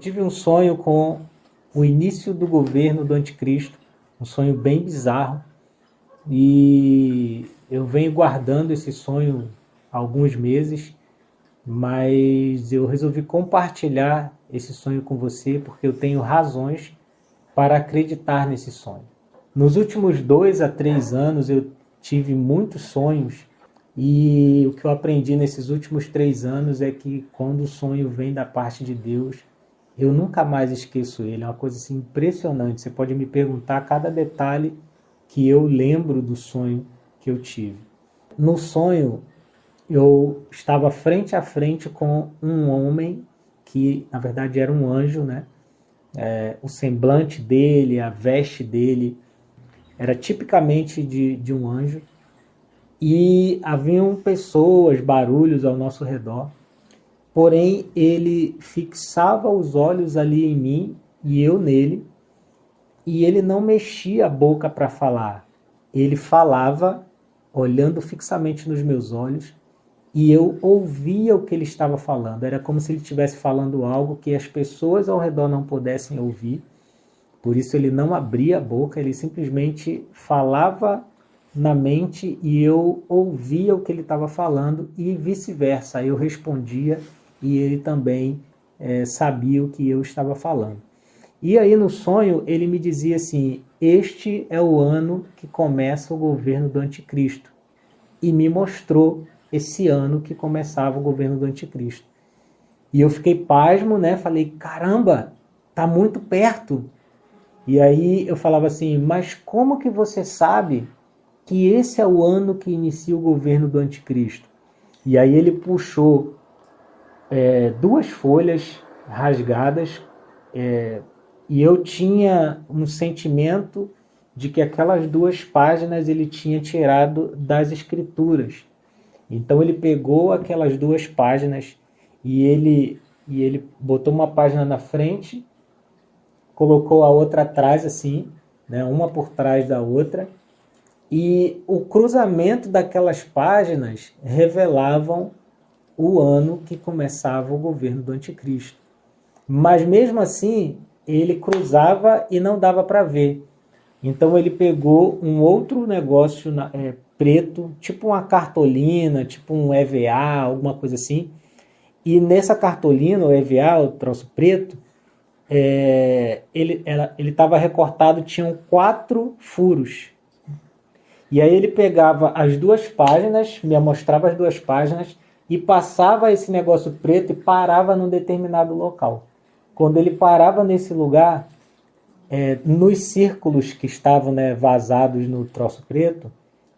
tive um sonho com o início do governo do anticristo, um sonho bem bizarro, e eu venho guardando esse sonho há alguns meses, mas eu resolvi compartilhar esse sonho com você porque eu tenho razões para acreditar nesse sonho. Nos últimos 2 a 3 anos eu tive muitos sonhos, e o que eu aprendi nesses últimos 3 anos é que quando o sonho vem da parte de Deus, eu nunca mais esqueço ele. É uma coisa assim, impressionante. Você pode me perguntar cada detalhe que eu lembro do sonho que eu tive. No sonho, eu estava frente a frente com um homem que, na verdade, era um anjo, né? O semblante dele, a veste dele, era tipicamente de um anjo. E haviam pessoas, barulhos ao nosso redor. Porém, ele fixava os olhos ali em mim e eu nele. E ele não mexia a boca para falar. Ele falava, olhando fixamente nos meus olhos, e eu ouvia o que ele estava falando. Era como se ele estivesse falando algo que as pessoas ao redor não pudessem ouvir. Por isso ele não abria a boca, ele simplesmente falava na mente e eu ouvia o que ele estava falando e vice-versa. Eu respondia e ele também sabia o que eu estava falando. E aí no sonho ele me dizia assim: este é o ano que começa o governo do anticristo. E me mostrou esse ano que começava o governo do anticristo. E eu fiquei pasmo, né? Falei, caramba, tá muito perto. E aí eu falava assim, mas como que você sabe que esse é o ano que inicia o governo do anticristo? E aí ele puxou 2 folhas rasgadas, e eu tinha um sentimento de que aquelas 2 páginas ele tinha tirado das escrituras. Então ele pegou aquelas 2 páginas e ele botou uma página na frente, colocou a outra atrás assim, né, uma por trás da outra, e o cruzamento daquelas páginas revelavam o ano que começava o governo do anticristo. Mas mesmo assim, ele cruzava e não dava para ver. Então ele pegou um outro negócio preto, tipo uma cartolina, tipo um EVA, alguma coisa assim. E nessa cartolina, o EVA, o troço preto, ele estava recortado, tinham 4 furos. E aí ele pegava as 2 páginas, me mostrava as 2 páginas, e passava esse negócio preto e parava num determinado local. Quando ele parava nesse lugar, nos círculos que estavam vazados no troço preto,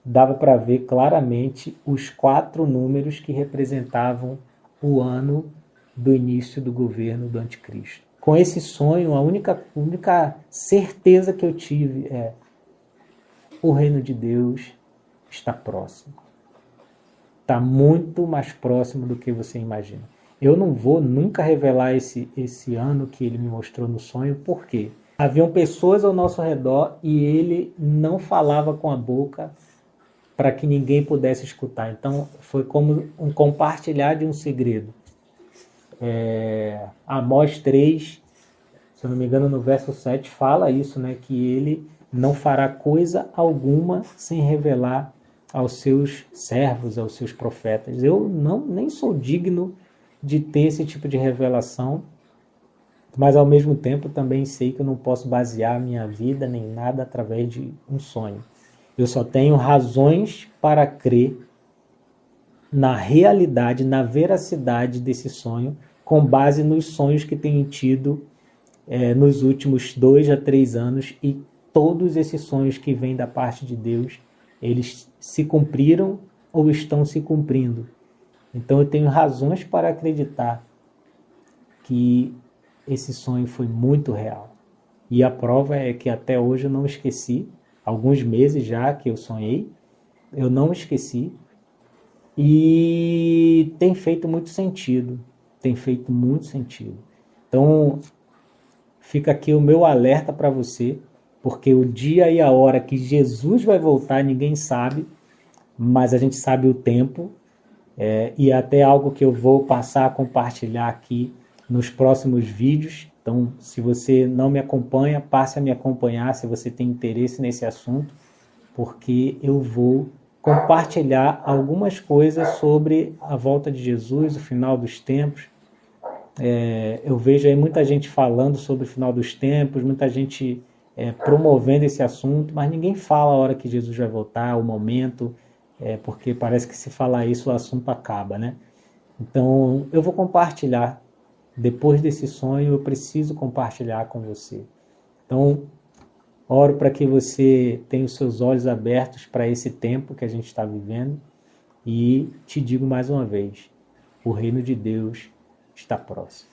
dava para ver claramente os 4 números que representavam o ano do início do governo do anticristo. Com esse sonho, a única certeza que eu tive é: o reino de Deus está próximo. Está muito mais próximo do que você imagina. Eu não vou nunca revelar esse ano que ele me mostrou no sonho, por quê? Haviam pessoas ao nosso redor e ele não falava com a boca para que ninguém pudesse escutar. Então foi como um compartilhar de um segredo. Amós 3, se eu não me engano, no verso 7, fala isso, né? Que ele não fará coisa alguma sem revelar aos seus servos, aos seus profetas. Eu nem sou digno de ter esse tipo de revelação, mas ao mesmo tempo também sei que eu não posso basear minha vida nem nada através de um sonho. Eu só tenho razões para crer na realidade, na veracidade desse sonho, com base nos sonhos que tenho tido nos últimos 2 a 3 anos, e todos esses sonhos que vêm da parte de Deus, eles se cumpriram ou estão se cumprindo. Então eu tenho razões para acreditar que esse sonho foi muito real. E a prova é que até hoje eu não esqueci. Alguns meses já que eu sonhei, eu não esqueci. E tem feito muito sentido. Tem feito muito sentido. Então fica aqui o meu alerta para você, porque o dia e a hora que Jesus vai voltar ninguém sabe, mas a gente sabe o tempo. E até algo que eu vou passar a compartilhar aqui nos próximos vídeos, Então, se você não me acompanha, passe a me acompanhar se você tem interesse nesse assunto, porque eu vou compartilhar algumas coisas sobre a volta de Jesus, o final dos tempos. Eu vejo aí muita gente falando sobre o final dos tempos, muita gente promovendo esse assunto, mas ninguém fala a hora que Jesus vai voltar, o momento, porque parece que se falar isso o assunto acaba, né? Então, eu vou compartilhar. Depois desse sonho, eu preciso compartilhar com você. Então, oro para que você tenha os seus olhos abertos para esse tempo que a gente está vivendo. E te digo mais uma vez, o reino de Deus está próximo.